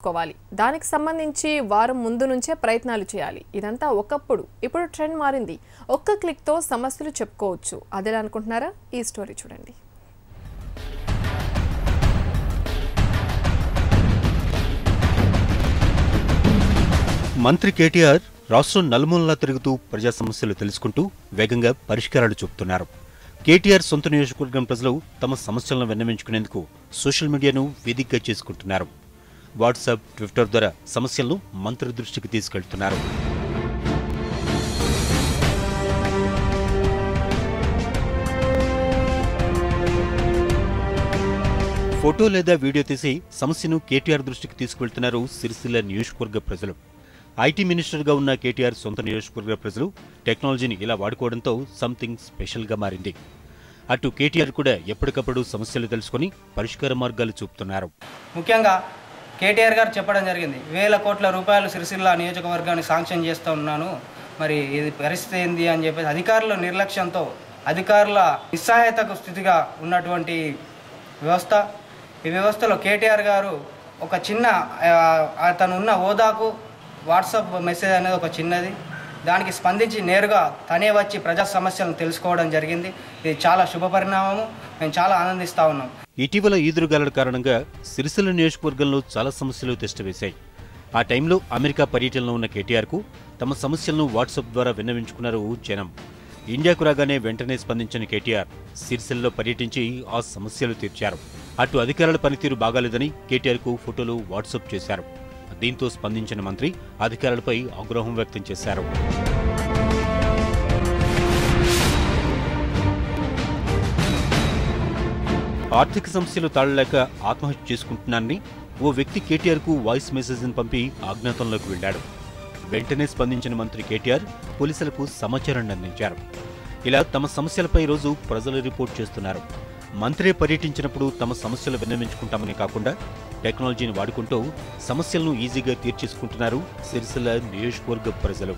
తెలుసుకోవాలి. దానికి సంబంధించి వారం ముందు నుంచే ప్రయత్నాలు చేయాలి. ఇదంతా ఒకప్పుడు. ఇప్పుడు ట్రెండ్ మారింది. ఒక్క క్లిక్తో సమస్యలు చెప్పుకోవచ్చు. అదేలా అనుకుంటున్నారా? ఈ స్టోరీ చూడండి. మంత్రి కేటీఆర్ రాష్ట్రం నలుమూలలా తిరుగుతూ ప్రజా సమస్యలు తెలుసుకుంటూ వేగంగా పరిష్కారాలు చూపుతున్నారు. కేటీఆర్ సొంత నియోజకవర్గం ప్రజలు తమ సమస్యలను విన్నవించుకునేందుకు సోషల్ మీడియాను వేదికగా చేసుకుంటున్నారు. వాట్సాప్, ట్విట్టర్ ద్వారా సమస్యలను మంత్రి దృష్టికి తీసుకెళ్తున్నారు. ఫోటో లేదా వీడియో తీసి సమస్యను కేటీఆర్ దృష్టికి తీసుకువెళ్తున్నారు సిరిసిల్ల నియోజకవర్గ ప్రజలు. ఐటీ మినిస్టర్గా ఉన్న కేటీఆర్ సొంత నియోజకవర్గ ప్రజలు టెక్నాలజీని ఇలా వాడుకోవడంతో సంథింగ్ స్పెషల్గా మారింది. అటు కేటీఆర్ కూడా ఎప్పటికప్పుడు సమస్యలు తెలుసుకుని పరిష్కార మార్గాలు చూపుతున్నారు. ముఖ్యంగా కేటీఆర్ గారు చెప్పడం జరిగింది, 1000 కోట్ల రూపాయలు సిరిసిల్ల నియోజకవర్గాన్ని శాంక్షన్ చేస్తూ ఉన్నాను, మరి ఇది పరిస్థితి ఏంది అని చెప్పేసి అధికారుల నిర్లక్ష్యంతో, అధికారుల నిస్సహాయతకు స్థితిగా ఉన్నటువంటి వ్యవస్థ. ఈ వ్యవస్థలో కేటీఆర్ గారు ఒక చిన్న అతను ఉన్న హోదాకు వాట్సాప్ మెసేజ్ అనేది ఒక చిన్నది, దానికి స్పందించి నేరుగా తనే వచ్చి ప్రజా సమస్యలను తెలుసుకోవడం జరిగింది. ఇది చాలా శుభ పరిణామము. మేము చాలా ఆనందిస్తూ ఉన్నాం. ఇటీవల ఈదురుగాలుల కారణంగా సిరిసిల్ల నియోజకవర్గంలో చాలా సమస్యలు తిష్టవేశాయి. ఆ టైంలో అమెరికా పర్యటనలో ఉన్న కేటీఆర్కు తమ సమస్యలను వాట్సాప్ ద్వారా విన్నవించుకున్నారు జనం. ఇండియాకు రాగానే వెంటనే స్పందించిన కేటీఆర్ సిరిసిల్లలో పర్యటించి ఆ సమస్యలు తీర్చారు. అటు అధికారుల పనితీరు బాగాలేదని కేటీఆర్కు ఫోటోలు వాట్సాప్ చేశారు. దీంతో స్పందించిన మంత్రి అధికారులపై ఆగ్రహం వ్యక్తం చేశారు. ఆర్థిక సమస్యలు తాళలేక ఆత్మహత్య చేసుకుంటున్నానని ఓ వ్యక్తి కేటీఆర్కు వాయిస్ మెసేజ్ను పంపి అజ్ఞాతంలోకి వెళ్లాడు. వెంటనే స్పందించిన మంత్రి కేటీఆర్ పోలీసులకు సమాచారాన్ని అందించారు. ఇలా తమ సమస్యలపై రోజు ప్రజలు రిపోర్ట్ చేస్తున్నారు. మంత్రి పర్యటించినప్పుడు తమ సమస్యలు విన్నవించుకుంటామని కాకుండా టెక్నాలజీని వాడుకుంటూ సమస్యలను ఈజీగా తీర్చేసుకుంటున్నారు సిరిసిల్ల నియోజకవర్గ ప్రజలు.